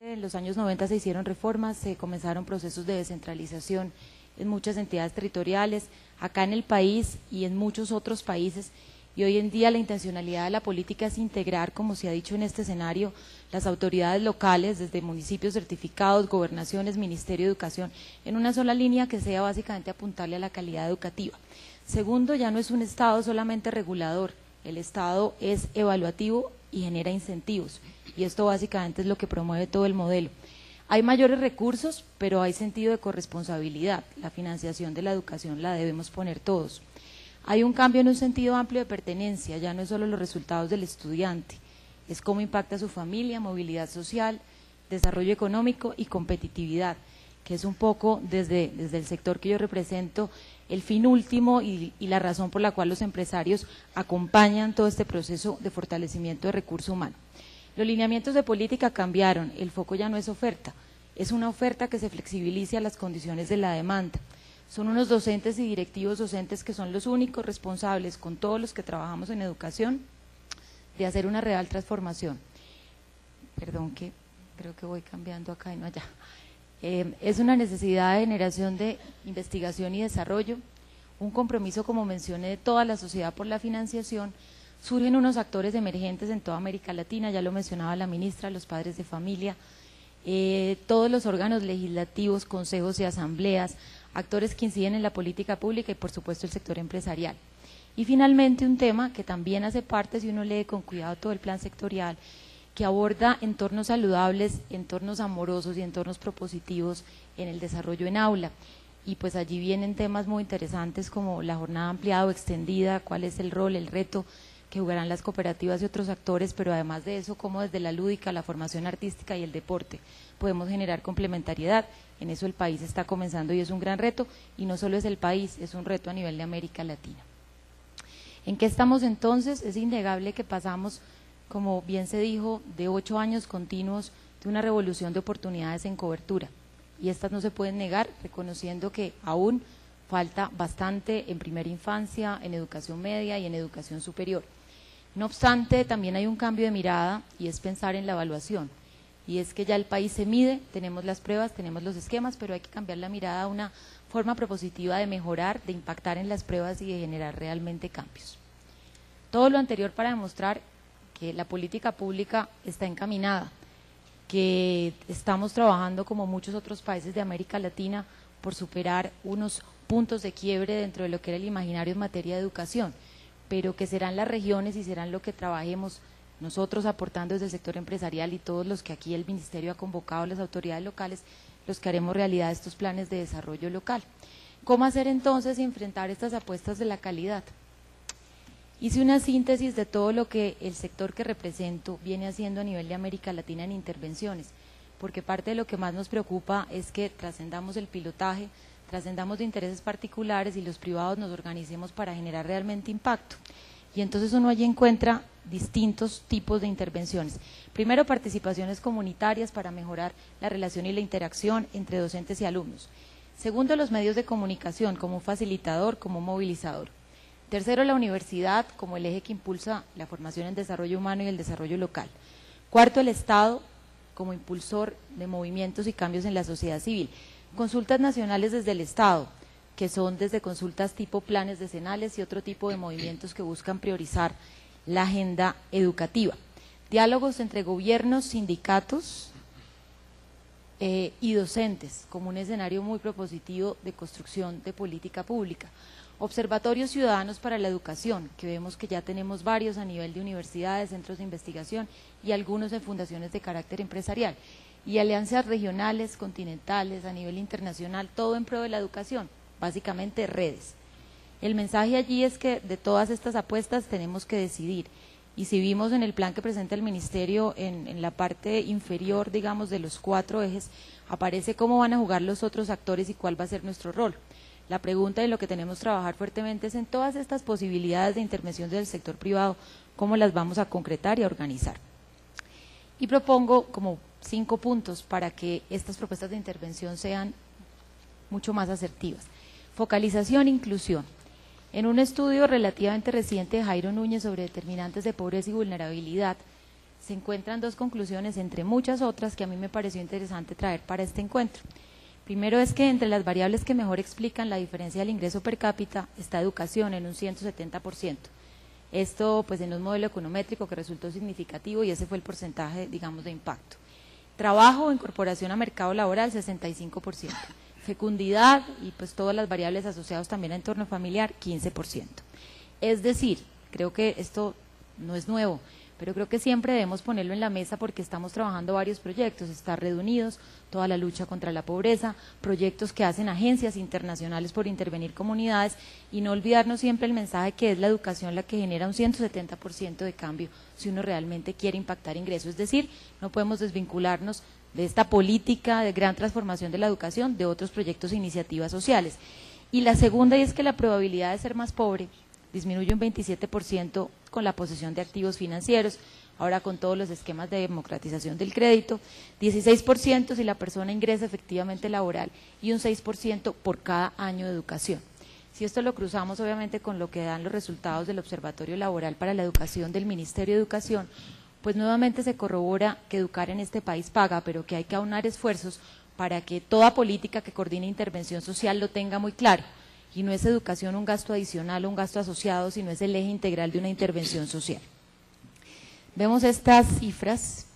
En los años 90 se hicieron reformas, se comenzaron procesos de descentralización en muchas entidades territoriales, acá en el país y en muchos otros países, y hoy en día la intencionalidad de la política es integrar, como se ha dicho en este escenario, las autoridades locales, desde municipios certificados, gobernaciones, Ministerio de Educación, en una sola línea que sea básicamente apuntarle a la calidad educativa. Segundo, ya no es un Estado solamente regulador, el Estado es evaluativo y genera incentivos, y esto básicamente es lo que promueve todo el modelo. Hay mayores recursos, pero hay sentido de corresponsabilidad, la financiación de la educación la debemos poner todos. Hay un cambio en un sentido amplio de pertenencia, ya no es solo los resultados del estudiante, es cómo impacta su familia, movilidad social, desarrollo económico y competitividad, que es un poco desde el sector que yo represento, el fin último y la razón por la cual los empresarios acompañan todo este proceso de fortalecimiento de recurso humano. Los lineamientos de política cambiaron, el foco ya no es oferta, es una oferta que se flexibilice a las condiciones de la demanda. Son unos docentes y directivos docentes que son los únicos responsables, con todos los que trabajamos en educación, de hacer una real transformación. Perdón que creo que voy cambiando acá y no allá. Es una necesidad de generación de investigación y desarrollo, un compromiso, como mencioné, de toda la sociedad por la financiación. Surgen unos actores emergentes en toda América Latina, ya lo mencionaba la ministra, los padres de familia, todos los órganos legislativos, consejos y asambleas, actores que inciden en la política pública y por supuesto el sector empresarial. Y finalmente un tema que también hace parte, si uno lee con cuidado todo el plan sectorial, que aborda entornos saludables, entornos amorosos y entornos propositivos en el desarrollo en aula. Y pues allí vienen temas muy interesantes como la jornada ampliada o extendida, cuál es el rol, el reto que jugarán las cooperativas y otros actores, pero además de eso, cómo desde la lúdica, la formación artística y el deporte podemos generar complementariedad. En eso el país está comenzando y es un gran reto, y no solo es el país, es un reto a nivel de América Latina. ¿En qué estamos entonces? Es innegable que pasamos, como bien se dijo, de 8 años continuos de una revolución de oportunidades en cobertura, y estas no se pueden negar, reconociendo que aún falta bastante en primera infancia, en educación media y en educación superior. No obstante, también hay un cambio de mirada y es pensar en la evaluación, y es que ya el país se mide, tenemos las pruebas, tenemos los esquemas, pero hay que cambiar la mirada a una forma propositiva de mejorar, de impactar en las pruebas y de generar realmente cambios. Todo lo anterior para demostrar que la política pública está encaminada, que estamos trabajando como muchos otros países de América Latina por superar unos puntos de quiebre dentro de lo que era el imaginario en materia de educación, pero que serán las regiones y serán lo que trabajemos nosotros aportando desde el sector empresarial y todos los que aquí el Ministerio ha convocado, las autoridades locales, los que haremos realidad estos planes de desarrollo local. ¿Cómo hacer entonces y enfrentar estas apuestas de la calidad? Hice una síntesis de todo lo que el sector que represento viene haciendo a nivel de América Latina en intervenciones, porque parte de lo que más nos preocupa es que trascendamos el pilotaje, trascendamos de intereses particulares y los privados nos organicemos para generar realmente impacto. Y entonces uno allí encuentra distintos tipos de intervenciones. Primero, participaciones comunitarias para mejorar la relación y la interacción entre docentes y alumnos. Segundo, los medios de comunicación como un facilitador, como un movilizador. Tercero, la universidad como el eje que impulsa la formación en desarrollo humano y el desarrollo local. Cuarto, el Estado como impulsor de movimientos y cambios en la sociedad civil. Consultas nacionales desde el Estado, que son desde consultas tipo planes decenales y otro tipo de movimientos que buscan priorizar la agenda educativa. Diálogos entre gobiernos, sindicatos y docentes, como un escenario muy propositivo de construcción de política pública. Observatorios ciudadanos para la educación, que vemos que ya tenemos varios a nivel de universidades, centros de investigación y algunos en fundaciones de carácter empresarial. Y alianzas regionales, continentales, a nivel internacional, todo en pro de la educación, básicamente redes. El mensaje allí es que de todas estas apuestas tenemos que decidir, y si vimos en el plan que presenta el Ministerio, en la parte inferior, digamos, de los 4 ejes, aparece cómo van a jugar los otros actores y cuál va a ser nuestro rol. La pregunta y lo que tenemos que trabajar fuertemente es en todas estas posibilidades de intervención del sector privado, cómo las vamos a concretar y a organizar. Y propongo como 5 puntos para que estas propuestas de intervención sean mucho más asertivas. Focalización e inclusión. En un estudio relativamente reciente de Jairo Núñez sobre determinantes de pobreza y vulnerabilidad, se encuentran dos conclusiones, entre muchas otras, que a mí me pareció interesante traer para este encuentro. Primero es que entre las variables que mejor explican la diferencia del ingreso per cápita está educación en un 170%. Esto pues en un modelo econométrico que resultó significativo y ese fue el porcentaje, digamos, de impacto. Trabajo o incorporación a mercado laboral, 65%. Fecundidad y pues todas las variables asociadas también a entorno familiar, 15%. Es decir, creo que esto no es nuevo, pero creo que siempre debemos ponerlo en la mesa porque estamos trabajando varios proyectos, está Red Unidos, toda la lucha contra la pobreza, proyectos que hacen agencias internacionales por intervenir comunidades y no olvidarnos siempre el mensaje que es la educación la que genera un 170% de cambio si uno realmente quiere impactar ingresos, es decir, no podemos desvincularnos de esta política de gran transformación de la educación de otros proyectos e iniciativas sociales. Y la segunda es que la probabilidad de ser más pobre disminuye un 27% con la posesión de activos financieros, ahora con todos los esquemas de democratización del crédito, 16% si la persona ingresa efectivamente laboral y un 6% por cada año de educación. Si esto lo cruzamos obviamente con lo que dan los resultados del Observatorio Laboral para la Educación del Ministerio de Educación, pues nuevamente se corrobora que educar en este país paga, pero que hay que aunar esfuerzos para que toda política que coordine intervención social lo tenga muy claro. Y no es educación un gasto adicional o un gasto asociado, sino es el eje integral de una intervención social. Vemos estas cifras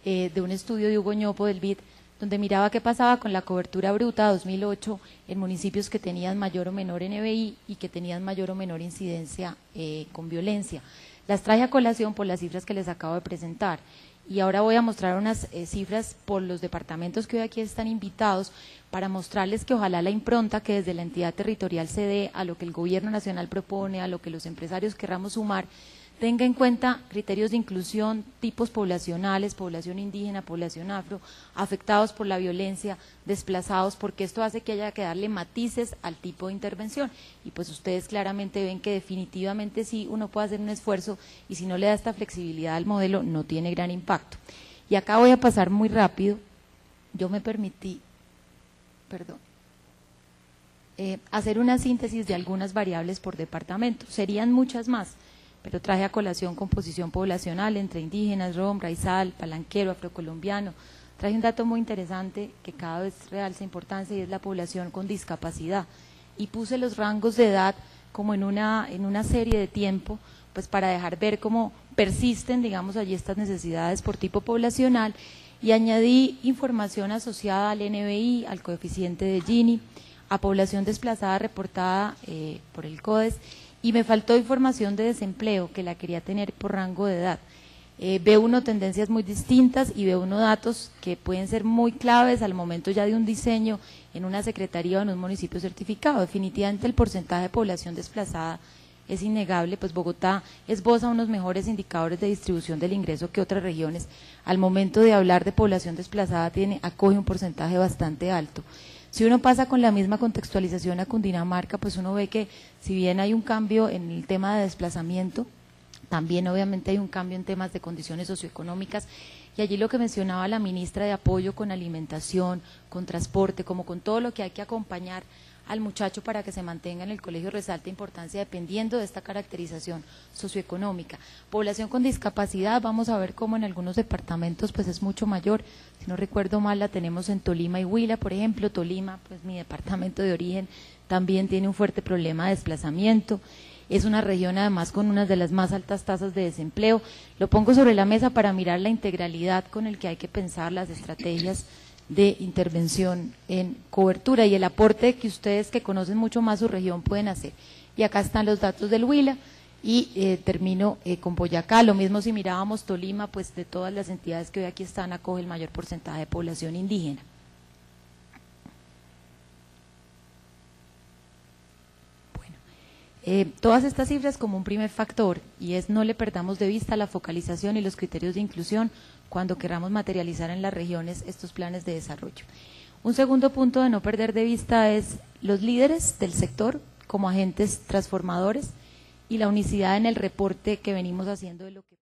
de un estudio de Hugo Ñopo del BID, donde miraba qué pasaba con la cobertura bruta 2008 en municipios que tenían mayor o menor NBI y que tenían mayor o menor incidencia con violencia. Las traje a colación por las cifras que les acabo de presentar. Y ahora voy a mostrar unas cifras por los departamentos que hoy aquí están invitados para mostrarles que ojalá la impronta que desde la entidad territorial se dé a lo que el gobierno nacional propone, a lo que los empresarios querramos sumar, tenga en cuenta criterios de inclusión, tipos poblacionales, población indígena, población afro, afectados por la violencia, desplazados, porque esto hace que haya que darle matices al tipo de intervención. Y pues ustedes claramente ven que definitivamente sí uno puede hacer un esfuerzo y si no le da esta flexibilidad al modelo no tiene gran impacto. Y acá voy a pasar muy rápido, yo me permití, hacer una síntesis de algunas variables por departamento, serían muchas más, pero traje a colación composición poblacional entre indígenas, rom, raizal, palanquero, afrocolombiano. Traje un dato muy interesante que cada vez realza importancia y es la población con discapacidad. Y puse los rangos de edad como en una serie de tiempo, pues para dejar ver cómo persisten, digamos, allí estas necesidades por tipo poblacional y añadí información asociada al NBI, al coeficiente de Gini, a población desplazada reportada por el CODES, y me faltó información de desempleo que la quería tener por rango de edad. Ve uno tendencias muy distintas y ve uno datos que pueden ser muy claves al momento ya de un diseño en una secretaría o en un municipio certificado. Definitivamente el porcentaje de población desplazada es innegable, pues Bogotá esboza unos mejores indicadores de distribución del ingreso que otras regiones. Al momento de hablar de población desplazada acoge un porcentaje bastante alto. Si uno pasa con la misma contextualización a Cundinamarca, pues uno ve que si bien hay un cambio en el tema de desplazamiento, también obviamente hay un cambio en temas de condiciones socioeconómicas y allí lo que mencionaba la ministra de apoyo con alimentación, con transporte, como con todo lo que hay que acompañar al muchacho para que se mantenga en el colegio resalta importancia dependiendo de esta caracterización socioeconómica. Población con discapacidad, vamos a ver cómo en algunos departamentos pues es mucho mayor, si no recuerdo mal la tenemos en Tolima y Huila, por ejemplo. Tolima, pues mi departamento de origen, también tiene un fuerte problema de desplazamiento, es una región además con una de las más altas tasas de desempleo. Lo pongo sobre la mesa para mirar la integralidad con el que hay que pensar las estrategias de intervención en cobertura y el aporte que ustedes que conocen mucho más su región pueden hacer. Y acá están los datos del Huila y termino con Boyacá. Lo mismo si mirábamos Tolima, pues de todas las entidades que hoy aquí están acoge el mayor porcentaje de población indígena. Bueno, todas estas cifras como un primer factor y es no le perdamos de vista la focalización y los criterios de inclusión cuando queramos materializar en las regiones estos planes de desarrollo. Un segundo punto de no perder de vista es los líderes del sector como agentes transformadores y la unicidad en el reporte que venimos haciendo de lo que